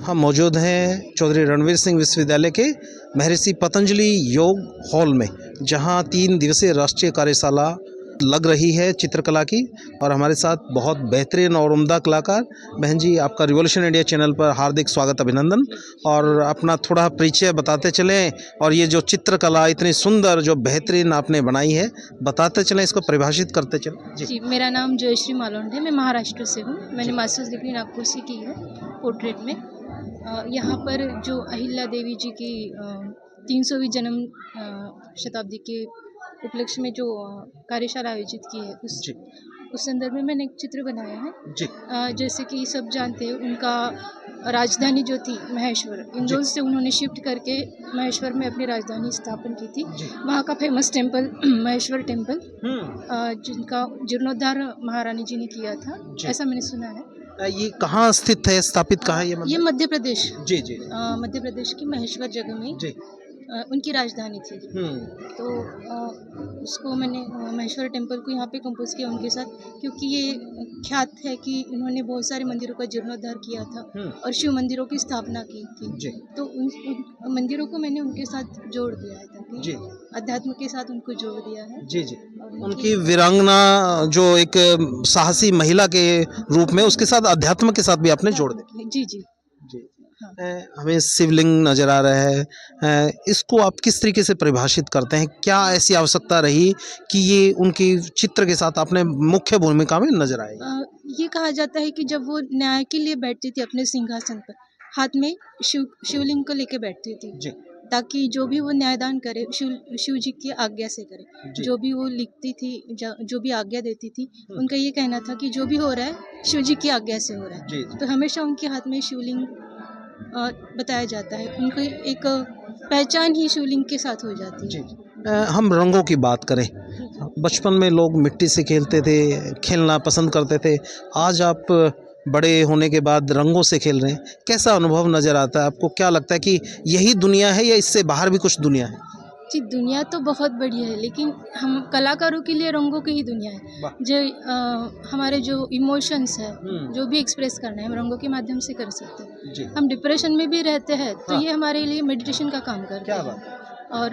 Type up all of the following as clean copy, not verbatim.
हम मौजूद हैं चौधरी रणवीर सिंह विश्वविद्यालय के महर्षि पतंजलि योग हॉल में, जहां 3 दिवसीय राष्ट्रीय कार्यशाला लग रही है चित्रकला की। और हमारे साथ बहुत बेहतरीन और उम्दा कलाकार बहन जी, आपका रिवॉल्यूशन इंडिया चैनल पर हार्दिक स्वागत, अभिनंदन। और अपना थोड़ा परिचय बताते चलें, और ये जो चित्रकला इतनी सुंदर जो बेहतरीन आपने बनाई है बताते चलें, इसको परिभाषित करते चलें। जी, मेरा नाम जयश्री मालोंड है। मैं महाराष्ट्र से हूँ। मैंने मास्टर्स डिग्री नागपुर से की है पोर्ट्रेट में। यहाँ पर जो अहिल्या देवी जी की 300वीं जन्म शताब्दी के उपलक्ष्य में जो कार्यशाला आयोजित की है, उस संदर्भ में मैंने एक चित्र बनाया है। जैसे कि सब जानते हैं, उनका राजधानी जो थी महेश्वर, इंदौर से उन्होंने शिफ्ट करके महेश्वर में अपनी राजधानी स्थापन की थी। वहाँ का फेमस टेम्पल महेश्वर टेम्पल, जिनका जीर्णोद्धार महारानी जी ने किया था, ऐसा मैंने सुना है। ये कहाँ स्थित है, स्थापित कहाँ है ये मध्य प्रदेश, जी जी, मध्य प्रदेश की महेश्वर जगह में जी। उनकी राजधानी थी। तो उसको मैंने महेश्वर टेम्पल को यहाँ पे कंपोज किया उनके साथ, क्योंकि ये ख्यात है कि उन्होंने बहुत सारे मंदिरों का जीर्णोद्धार किया था और शिव मंदिरों की स्थापना की थी। तो उन मंदिरों को मैंने उनके साथ जोड़ दिया है, ताकि अध्यात्म के साथ उनको जोड़ दिया है। जी जी। उनकी वीरांगना जो एक साहसी महिला के रूप में, उसके साथ अध्यात्म के साथ भी आपने जोड़ दिया। जी जी जी। हाँ। हमें शिवलिंग नज़र आ रहा है, इसको आप किस तरीके से परिभाषित करते हैं? क्या ऐसी आवश्यकता रही कि ये उनकी चित्र के साथ आपने मुख्य भूमिका में नजर आए? ये कहा जाता है कि जब वो न्याय के लिए बैठती थी अपने सिंहासन पर, हाथ में शिवलिंग को लेके बैठती थी, ताकि जो भी वो न्यायदान करे शिव जी की आज्ञा से करे। जो भी वो लिखती थी, जो भी आज्ञा देती थी, उनका ये कहना था कि जो भी हो रहा है शिव जी की आज्ञा से हो रहा है। तो हमेशा उनके हाथ में शिवलिंग बताया जाता है। उनको एक पहचान ही शिवलिंग के साथ हो जाती है। हम रंगों की बात करें, बचपन में लोग मिट्टी से खेलते थे, खेलना पसंद करते थे। आज आप बड़े होने के बाद रंगों से खेल रहे हैं, कैसा अनुभव नज़र आता है आपको? क्या लगता है कि यही दुनिया है या इससे बाहर भी कुछ दुनिया है? जी, दुनिया तो बहुत बढ़िया है, लेकिन हम कलाकारों के लिए रंगों की ही दुनिया है। जो हमारे जो इमोशंस है, जो भी एक्सप्रेस करना है, हम रंगों के माध्यम से कर सकते हैं। हम डिप्रेशन में भी रहते हैं, तो ये हमारे लिए मेडिटेशन का काम करता है। और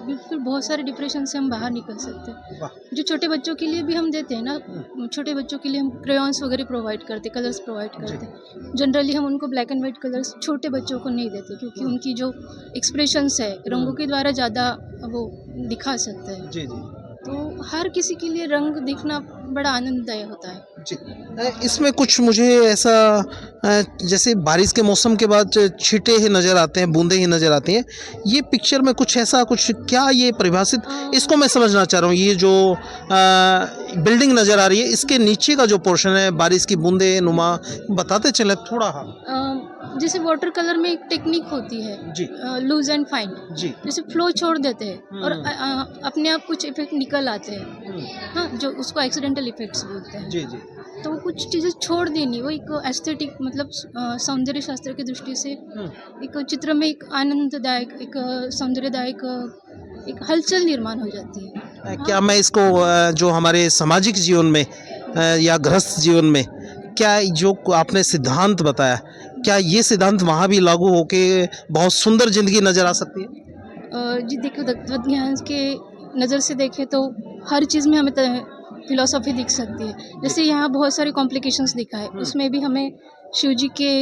बिल्कुल बहुत सारे डिप्रेशन से हम बाहर निकल सकते हैं। जो छोटे बच्चों के लिए भी हम देते हैं ना, छोटे बच्चों के लिए हम क्रेयॉन्स वगैरह प्रोवाइड करते, कलर्स प्रोवाइड करते हैं। जनरली हम उनको ब्लैक एंड वाइट कलर्स छोटे बच्चों को नहीं देते, क्योंकि उनकी जो एक्सप्रेशंस है रंगों के द्वारा ज़्यादा वो दिखा सकते हैं। जी जी। तो हर किसी के लिए रंग देखना बड़ा आनंददायी होता है। जी। इसमें कुछ मुझे ऐसा, जैसे बारिश के मौसम के बाद छींटे ही नज़र आते हैं, बूंदें ही नज़र आती हैं, ये पिक्चर में कुछ ऐसा, कुछ क्या ये परिभाषित, इसको मैं समझना चाह रहा हूँ। ये जो बिल्डिंग नज़र आ रही है, इसके नीचे का जो पोर्शन है, बारिश की बूंदे नुमा, बताते चले थोड़ा। जैसे वाटर कलर में एक टेक्निक होती है, लूज एंड फाइन। जैसे फ्लो छोड़ देते हैं और अपने आप कुछ इफेक्ट निकल आते हैं, हाँ, जो उसको एक्सीडेंटल इफेक्ट्स बोलते हैं। जी जी। तो कुछ चीज़ें छोड़ देनी, वो एक एस्थेटिक, मतलब सौंदर्य शास्त्र की दृष्टि से एक चित्र में एक आनंददायक, एक सौंदर्यदायक, एक हलचल निर्माण हो जाती है। क्या मैं इसको जो हमारे सामाजिक जीवन में या गृहस्थ जीवन में, क्या जो आपने सिद्धांत बताया, क्या ये सिद्धांत वहाँ भी लागू होके बहुत सुंदर जिंदगी नज़र आ सकती है? जी देखो, तत्व ज्ञान के नज़र से देखें तो हर चीज़ में हमें फिलॉसफी दिख सकती है। जैसे यहाँ बहुत सारे कॉम्प्लिकेशंस दिखा है, उसमें भी हमें शिव जी के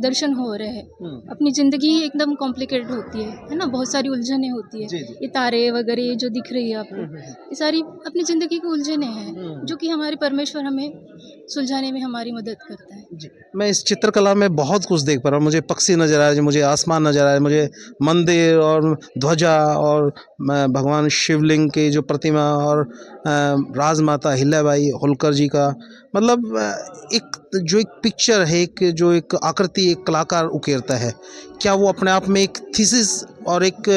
दर्शन हो रहे हैं। अपनी ज़िंदगी एकदम कॉम्प्लिकेटेड होती है ना, बहुत सारी उलझने होती है। ये तारे वगैरह जो दिख रही है आपको, ये सारी अपनी ज़िंदगी की उलझने हैं, जो कि हमारे परमेश्वर हमें सुलझाने में हमारी मदद करता है। जी। मैं इस चित्रकला में बहुत कुछ देख पा रहा हूँ। मुझे पक्षी नज़र आ रहे हैं, मुझे आसमान नज़र आ रहा है, मुझे मंदिर और ध्वजा और भगवान शिवलिंग की जो प्रतिमा और राजमाता अहिल्याबाई होलकर जी का, मतलब एक पिक्चर है, जो एक आकृति एक कलाकार उकेरता है, क्या वो अपने आप में एक थीसिस और एक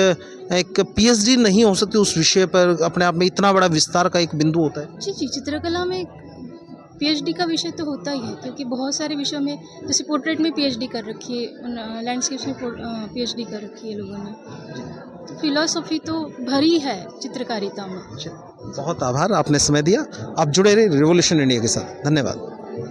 पीएचडी नहीं हो सकती उस विषय पर? अपने आप में इतना बड़ा विस्तार का एक बिंदु होता है। जी जी, चित्रकला में पीएचडी का विषय तो होता ही है, क्योंकि बहुत सारे विषयों में, जैसे पोर्ट्रेट में पीएचडी कर रखी है, लैंडस्केप्स में पीएचडी कर रखी है लोगों ने। तो फिलॉसफी तो भरी है चित्रकारिता में। बहुत आभार, आपने समय दिया। आप जुड़े रहे रिवॉल्यूशन इंडिया के साथ। धन्यवाद।